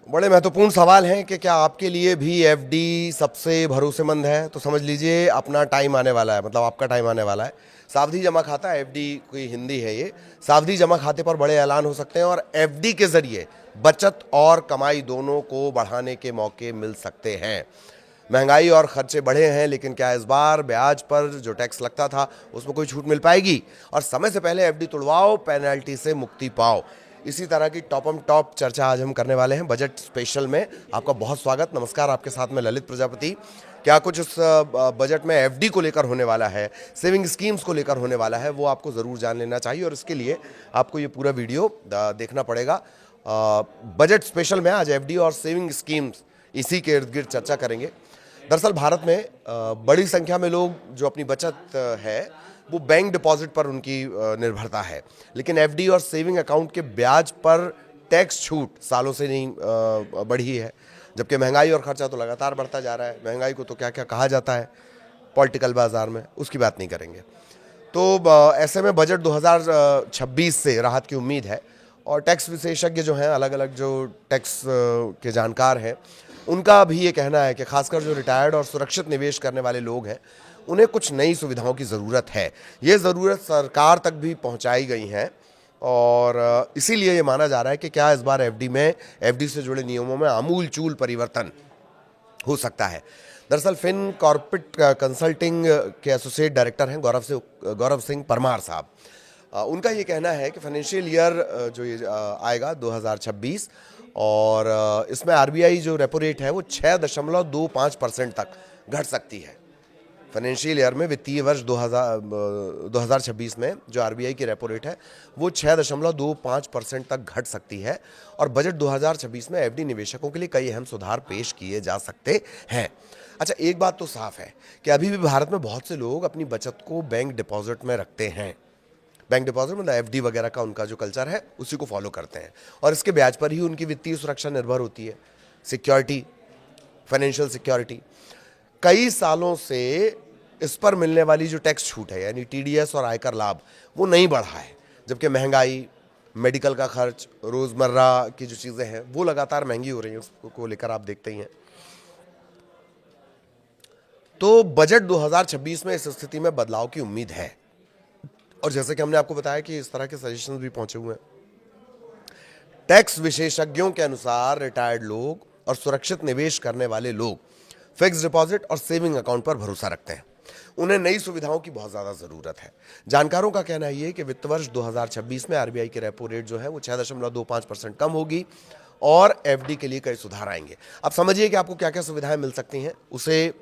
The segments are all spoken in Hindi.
बड़े महत्वपूर्ण सवाल हैं कि क्या आपके लिए भी एफडी सबसे भरोसेमंद है। तो समझ लीजिए अपना टाइम आने वाला है, मतलब आपका टाइम आने वाला है। सावधि जमा खाता, एफडी कोई हिंदी है ये। सावधि जमा खाते पर बड़े ऐलान हो सकते हैं और एफडी के जरिए बचत और कमाई दोनों को बढ़ाने के मौके मिल सकते हैं। महंगाई और खर्चे बढ़े हैं, लेकिन क्या इस बार ब्याज पर जो टैक्स लगता था उसमें कोई छूट मिल पाएगी? और समय से पहले एफडी तुड़वाओ, पेनल्टी से मुक्ति पाओ। इसी तरह की टॉप चर्चा आज हम करने वाले हैं बजट स्पेशल में। आपका बहुत स्वागत। नमस्कार, आपके साथ में ललित प्रजापति। क्या कुछ इस बजट में एफडी को लेकर होने वाला है, सेविंग स्कीम्स को लेकर होने वाला है, वो आपको ज़रूर जान लेना चाहिए और इसके लिए आपको ये पूरा वीडियो देखना पड़ेगा। बजट स्पेशल में आज एफडी और सेविंग स्कीम्स इसी के इर्द गिर्द चर्चा करेंगे। दरअसल भारत में बड़ी संख्या में लोग जो अपनी बचत है वो बैंक डिपॉजिट पर उनकी निर्भरता है, लेकिन एफडी और सेविंग अकाउंट के ब्याज पर टैक्स छूट सालों से नहीं बढ़ी है, जबकि महंगाई और खर्चा तो लगातार बढ़ता जा रहा है। महंगाई को तो क्या क्या कहा जाता है पॉलिटिकल बाजार में, उसकी बात नहीं करेंगे। तो ऐसे में बजट 2026 से राहत की उम्मीद है और टैक्स विशेषज्ञ जो हैं, अलग अलग जो टैक्स के जानकार हैं, उनका भी ये कहना है कि खासकर जो रिटायर्ड और सुरक्षित निवेश करने वाले लोग हैं उन्हें कुछ नई सुविधाओं की ज़रूरत है। ये ज़रूरत सरकार तक भी पहुंचाई गई हैं और इसीलिए ये माना जा रहा है कि क्या इस बार एफडी से जुड़े नियमों में आमूल-चूल परिवर्तन हो सकता है। दरअसल फिन कॉर्पोरेट कंसल्टिंग के एसोसिएट डायरेक्टर हैं गौरव सिंह परमार साहब। उनका ये कहना है कि फाइनेंशियल ईयर जो ये आएगा 2026 और इसमें आरबीआई जो रेपो रेट है वो 6.25% तक घट सकती है। फाइनेंशियल ईयर में, वित्तीय वर्ष 2026 में जो आरबीआई की रेपो रेट है वो 6.25% तक घट सकती है और बजट 2026 में एफडी निवेशकों के लिए कई अहम सुधार पेश किए जा सकते हैं। अच्छा, एक बात तो साफ है कि अभी भी भारत में बहुत से लोग अपनी बचत को बैंक डिपॉजिट में रखते हैं। बैंक डिपॉजिट मतलब एफडी वगैरह का उनका जो कल्चर है उसी को फॉलो करते हैं और इसके ब्याज पर ही उनकी वित्तीय सुरक्षा निर्भर होती है। Security, financial security. कई सालों से इस पर मिलने वाली जो टैक्स छूट है यानी टीडीएस और आयकर लाभ वो नहीं बढ़ा है, जबकि महंगाई, मेडिकल का खर्च, रोजमर्रा की जो चीजें हैं वो लगातार महंगी हो रही हैं, उसको लेकर आप देखते ही हैं। तो बजट 2026 में इस स्थिति में बदलाव की उम्मीद है और जैसे कि हमने आपको बताया कि इस तरह के सजेशन भी पहुंचे हुए हैं। टैक्स विशेषज्ञों के अनुसार रिटायर्ड लोग और सुरक्षित निवेश करने वाले लोग फिक्स डिपॉजिट और सेविंग अकाउंट पर भरोसा रखते हैं। उन्हें नई सुविधाओं की बहुत ज्यादा जरूरत है। जानकारों का कहना है कि वित्त वर्ष 2026 में आरबीआई की रेपो रेट जो है वो 6.25% कम होगी और एफडी के लिए कई सुधार आएंगे। अब समझिए कि आपको क्या क्या सुविधाएं मिल सकती हैं, उसे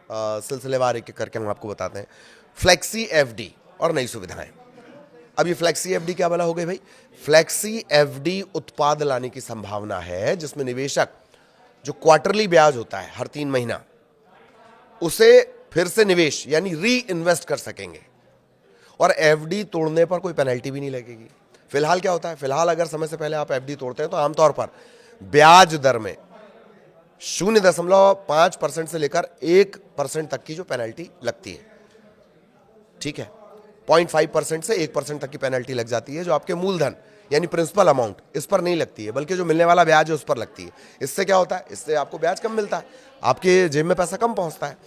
सिलसिलेवार एक एक करके हम आपको बताते हैं। फ्लेक्सी एफडी और नई सुविधाएं। अब ये फ्लेक्सी एफडी क्या भला हो गई भाई? फ्लेक्सी एफडी उत्पाद लाने की संभावना है जिसमें निवेशक जो क्वार्टरली ब्याज होता है हर 3 महीना, उसे फिर से निवेश यानी री इन्वेस्ट कर सकेंगे और एफडी तोड़ने पर कोई पेनल्टी भी नहीं लगेगी। फिलहाल क्या होता है, फिलहाल अगर समय से पहले आप एफडी तोड़ते हैं तो आमतौर पर ब्याज दर में 0.5% से लेकर 1% तक की जो पेनल्टी लगती है, ठीक है, 0.5% से 1% तक की पेनल्टी लग जाती है, जो आपके मूलधन यानी प्रिंसिपल अमाउंट इस पर नहीं लगती है, बल्कि जो मिलने वाला ब्याज है उस पर लगती है। इससे क्या होता है, इससे आपको ब्याज कम मिलता है, आपके जेब में पैसा कम पहुंचता है।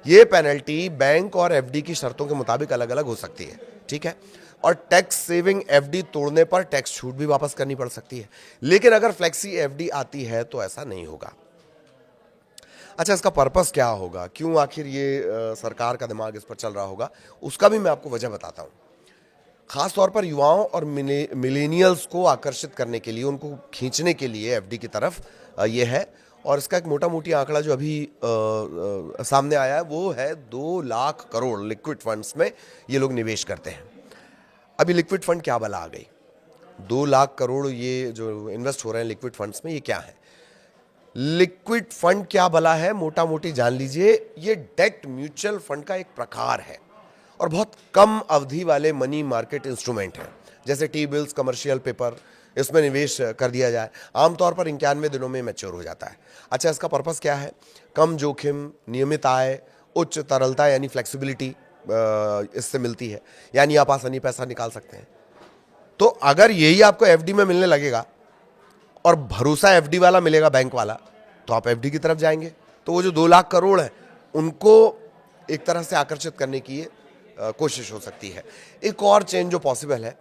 ये पेनल्टी बैंक और एफडी की शर्तों के मुताबिक अलग अलग हो सकती है, ठीक है। और टैक्स सेविंग एफडी तोड़ने पर टैक्स छूट भी वापस करनी पड़ सकती है, लेकिन अगर फ्लेक्सी एफडी आती है तो ऐसा नहीं होगा। अच्छा, इसका पर्पस क्या होगा, क्यों आखिर ये सरकार का दिमाग इस पर चल रहा होगा, उसका भी मैं आपको वजह बताता हूं। खास तौर पर युवाओं और मिलेनियल्स को आकर्षित करने के लिए, उनको खींचने के लिए एफडी की तरफ ये है। और इसका एक मोटा मोटी आंकड़ा जो अभी सामने आया है वो है 2 लाख करोड़ लिक्विड फंड्स में ये लोग निवेश करते हैं। अभी लिक्विड फंड क्या बला आ गई, 2 लाख करोड़ ये जो इन्वेस्ट हो रहे हैं लिक्विड फंड्स में, ये क्या है? लिक्विड फंड क्या भला है, मोटा मोटी जान लीजिए, ये डेट म्यूचुअल फंड का एक प्रकार है और बहुत कम अवधि वाले मनी मार्केट इंस्ट्रूमेंट है, जैसे टी बिल्स, कमर्शियल पेपर, इसमें निवेश कर दिया जाए। आमतौर पर 91 दिनों में मैच्योर हो जाता है। अच्छा, इसका पर्पस क्या है? कम जोखिम, नियमित आय, उच्च तरलता यानी फ्लेक्सिबिलिटी इससे मिलती है, यानी आप आसानी पैसा निकाल सकते हैं। तो अगर यही आपको एफडी में मिलने लगेगा और भरोसा एफडी वाला मिलेगा, बैंक वाला, तो आप एफडी की तरफ जाएंगे। तो वो जो 2 लाख करोड़ है उनको एक तरह से आकर्षित करने की ये कोशिश हो सकती है। एक और चेंज जो पॉसिबल है,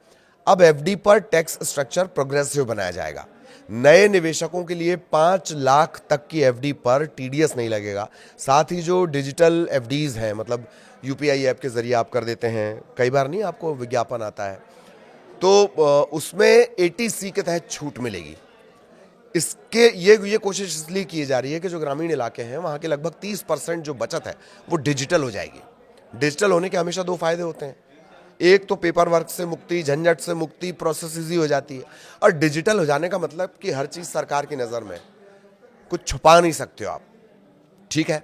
अब एफडी पर टैक्स स्ट्रक्चर प्रोग्रेसिव बनाया जाएगा। नए निवेशकों के लिए 5 लाख तक की एफडी पर टीडीएस नहीं लगेगा। साथ ही जो डिजिटल एफडीज हैं, मतलब यूपीआई ऐप के जरिए आप कर देते हैं, कई बार नहीं आपको विज्ञापन आता है, तो उसमें एटीसी के तहत छूट मिलेगी। इसके ये कोशिश इसलिए की जा रही है कि जो ग्रामीण इलाके हैं वहाँ के लगभग 30% जो बचत है वो डिजिटल हो जाएगी। डिजिटल होने के हमेशा 2 फायदे होते हैं, एक तो पेपर वर्क से मुक्ति, झंझट से मुक्ति, प्रोसेस इजी हो जाती है, और डिजिटल हो जाने का मतलब कि हर चीज़ सरकार की नज़र में, कुछ छुपा नहीं सकते हो आप। ठीक है,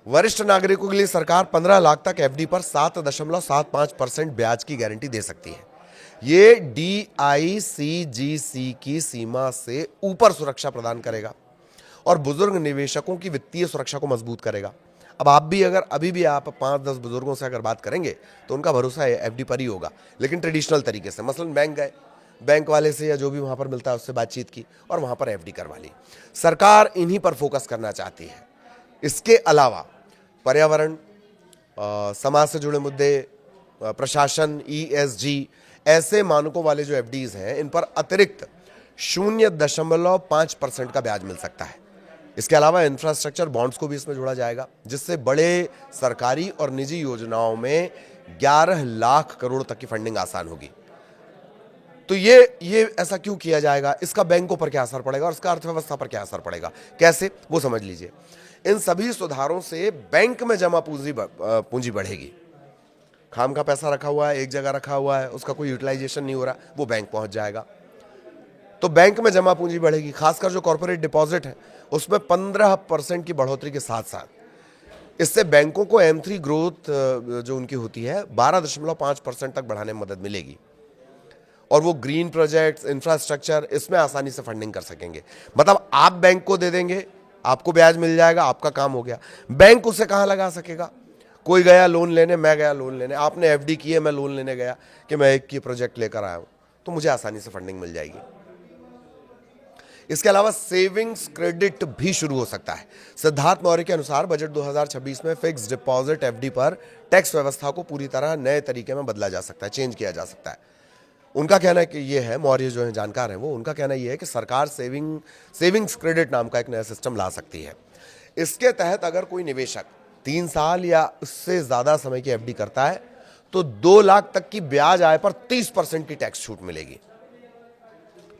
वरिष्ठ नागरिकों के लिए सरकार 15 लाख तक एफडी पर 7.75% ब्याज की गारंटी दे सकती है। ये DICGC की सीमा से ऊपर सुरक्षा प्रदान करेगा और बुजुर्ग निवेशकों की वित्तीय सुरक्षा को मजबूत करेगा। अब आप भी अगर अभी भी आप 5-10 बुजुर्गों से अगर बात करेंगे तो उनका भरोसा है एफडी पर ही होगा, लेकिन ट्रेडिशनल तरीके से, मसलन बैंक गए, बैंक वाले से या जो भी वहाँ पर मिलता है उससे बातचीत की और वहाँ पर एफडी करवा ली। सरकार इन्हीं पर फोकस करना चाहती है। इसके अलावा पर्यावरण, समाज से जुड़े मुद्दे, प्रशासन, ESG, ऐसे मानकों वाले जो एफडीज हैं इन पर अतिरिक्त 0.5% का ब्याज मिल सकता है। इसके अलावा इंफ्रास्ट्रक्चर बॉन्ड्स को भी इसमें जोड़ा जाएगा, जिससे बड़े सरकारी और निजी योजनाओं में 11 लाख करोड़ तक की फंडिंग आसान होगी। तो ये ऐसा क्यों किया जाएगा, इसका बैंकों पर क्या असर पड़ेगा और इसका अर्थव्यवस्था पर क्या असर पड़ेगा, कैसे, वो समझ लीजिए। इन सभी सुधारों से बैंक में जमा पूंजी बढ़ेगी। खाम का पैसा रखा हुआ है, एक जगह रखा हुआ है, उसका कोई यूटिलाइजेशन नहीं हो रहा, वो बैंक पहुंच जाएगा, तो बैंक में जमा पूंजी बढ़ेगी। खासकर जो कॉर्पोरेट डिपॉजिट है उसमें 15% की बढ़ोतरी के साथ साथ इससे बैंकों को M3 ग्रोथ जो उनकी होती है 12.5% तक बढ़ाने में मदद मिलेगी और वो ग्रीन प्रोजेक्ट्स, इंफ्रास्ट्रक्चर, इसमें आसानी से फंडिंग कर सकेंगे। मतलब आप बैंक को दे देंगे, आपको ब्याज मिल जाएगा, आपका काम हो गया। बैंक उसे कहाँ लगा सकेगा? कोई गया लोन लेने, मैं गया लोन लेने, आपने एफडी की है, मैं लोन लेने गया कि मैं एक की प्रोजेक्ट लेकर आया हूं, तो मुझे आसानी से फंडिंग मिल जाएगी। इसके अलावा सेविंग्स क्रेडिट भी शुरू हो सकता है। सिद्धार्थ मौर्य के अनुसार बजट 2026 में फिक्स डिपॉजिट एफडी पर टैक्स व्यवस्था को पूरी तरह नए तरीके में बदला जा सकता है, चेंज किया जा सकता है। उनका कहना है कि ये है, मौर्य जो है जानकार है वो, उनका कहना ये है कि सरकार सेविंग्स क्रेडिट नाम का एक नया सिस्टम ला सकती है। इसके तहत अगर कोई निवेशक 3 साल या उससे ज्यादा समय की एफडी करता है तो 2 लाख तक की ब्याज आय पर 30% की टैक्स छूट मिलेगी।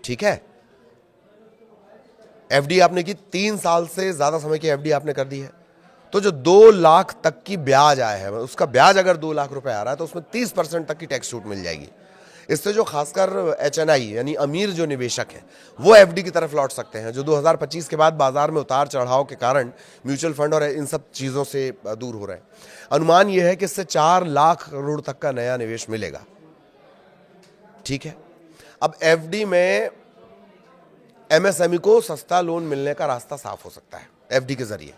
ठीक है, एफडी आपने की, 3 साल से ज्यादा समय की एफडी आपने कर दी है, तो जो 2 लाख तक की ब्याज आय है, उसका ब्याज अगर 2 लाख रुपए आ रहा है तो उसमें 30% तक की टैक्स छूट मिल जाएगी। इससे जो खासकर HNI यानी अमीर जो निवेशक हैं वो एफडी की तरफ लौट सकते हैं, जो 2025 के बाद बाजार में उतार चढ़ाव के कारण म्यूचुअल फंड और इन सब चीज़ों से दूर हो रहे हैं। अनुमान यह है कि इससे 4 लाख करोड़ तक का नया निवेश मिलेगा। ठीक है, अब एफडी में MSME को सस्ता लोन मिलने का रास्ता साफ हो सकता है एफडी के जरिए।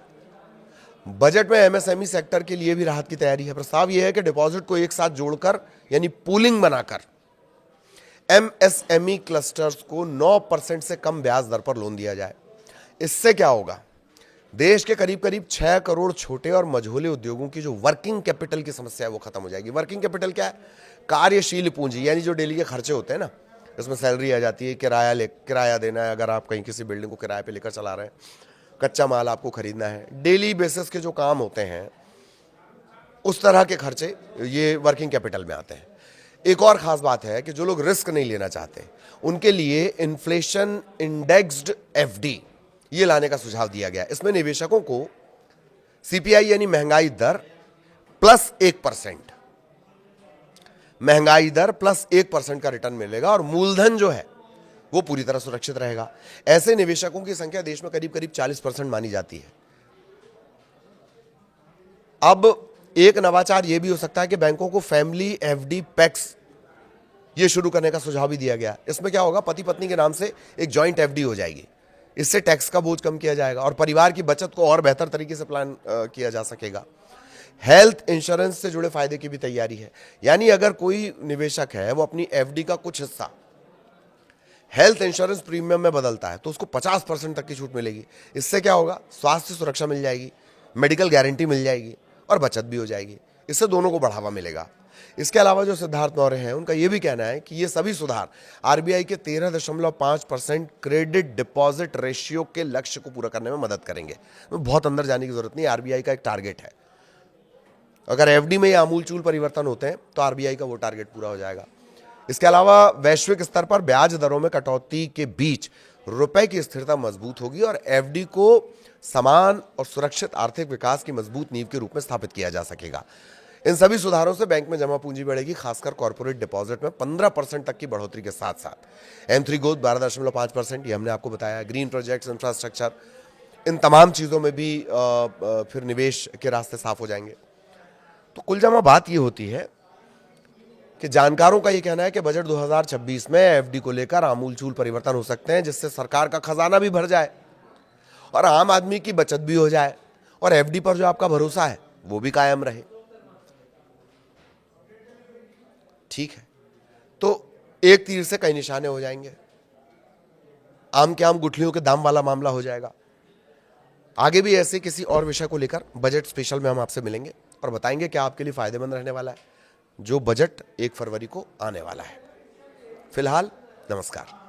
बजट में MSME सेक्टर के लिए भी राहत की तैयारी है। प्रस्ताव यह है कि डिपॉजिट को एक साथ जोड़कर यानी पूलिंग बनाकर MSME क्लस्टर्स को 9% से कम ब्याज दर पर लोन दिया जाए। इससे क्या होगा, देश के करीब करीब 6 करोड़ छोटे और मझोले उद्योगों की जो वर्किंग कैपिटल की समस्या है वो खत्म हो जाएगी। वर्किंग कैपिटल क्या है? कार्यशील पूंजी, यानी जो डेली के खर्चे होते हैं ना, इसमें सैलरी आ जाती है, किराया देना है, अगर आप कहीं किसी बिल्डिंग को किराए पे लेकर चला रहे हैं, कच्चा माल आपको खरीदना है, डेली बेसिस के जो काम होते हैं उस तरह के खर्चे ये वर्किंग कैपिटल में आते हैं। एक और खास बात है कि जो लोग रिस्क नहीं लेना चाहते उनके लिए इन्फ्लेशन इंडेक्स्ड एफडी ये लाने का सुझाव दिया गया। इसमें निवेशकों को CPI यानी महंगाई दर प्लस 1%, महंगाई दर प्लस 1% का रिटर्न मिलेगा और मूलधन जो है वो पूरी तरह सुरक्षित रहेगा। ऐसे निवेशकों की संख्या देश में करीब करीब 40% मानी जाती है। अब एक नवाचार यह भी हो सकता है कि बैंकों को फैमिली एफडी पैक्स ये शुरू करने का सुझाव भी दिया गया। इसमें क्या होगा, पति पत्नी के नाम से एक जॉइंट एफडी हो जाएगी। इससे टैक्स का बोझ कम किया जाएगा और परिवार की बचत को और बेहतर तरीके से प्लान किया जा सकेगा। हेल्थ इंश्योरेंस से जुड़े फायदे की भी तैयारी है, यानी अगर कोई निवेशक है वो अपनी एफडी का कुछ हिस्सा हेल्थ इंश्योरेंस प्रीमियम में बदलता है तो उसको 50% तक की छूट मिलेगी। इससे क्या होगा, स्वास्थ्य सुरक्षा मिल जाएगी, मेडिकल गारंटी मिल जाएगी और बचत भी हो जाएगी। इससे दोनों को बढ़ावा मिलेगा। इसके अलावा जो सिद्धार्थ मौर्य हैं उनका ये भी कहना है कि ये सभी सुधार आरबीआई के 13.5% क्रेडिट डिपॉजिट रेशियो के लक्ष्य को पूरा करने में मदद करेंगे। बहुत अंदर जाने की जरूरत नहीं, आरबीआई का एक टारगेट है। अगर एफडी में ये आमूलचूल परिवर्तन होते हैं तो आरबीआई का वो टारगेट पूरा हो जाएगा। इसके अलावा वैश्विक स्तर पर ब्याज दरों में कटौती के बीच रुपए की स्थिरता मजबूत होगी और एफडी को समान और सुरक्षित आर्थिक विकास की मजबूत नींव के रूप में स्थापित किया जा सकेगा। इन सभी सुधारों से बैंक में जमा पूंजी बढ़ेगी, खासकर कॉर्पोरेट डिपॉजिट में 15% तक की बढ़ोतरी के साथ साथ M3 ग्रोथ 12.5%, ये हमने आपको बताया। ग्रीन प्रोजेक्ट्स, इंफ्रास्ट्रक्चर, इन तमाम चीज़ों में भी फिर निवेश के रास्ते साफ हो जाएंगे। तो कुल जमा बात ये होती है कि जानकारों का ये कहना है कि बजट 2026 में एफडी को लेकर आमूलचूल परिवर्तन हो सकते हैं, जिससे सरकार का खजाना भी भर जाए और आम आदमी की बचत भी हो जाए और एफडी पर जो आपका भरोसा है वो भी कायम रहे। ठीक है, तो एक तीर से कई निशाने हो जाएंगे, आम के आम गुठलियों के दाम वाला मामला हो जाएगा। आगे भी ऐसे किसी और विषय को लेकर बजट स्पेशल में हम आपसे मिलेंगे और बताएंगे क्या आपके लिए फायदेमंद रहने वाला है जो बजट 1 फरवरी को आने वाला है। फिलहाल नमस्कार।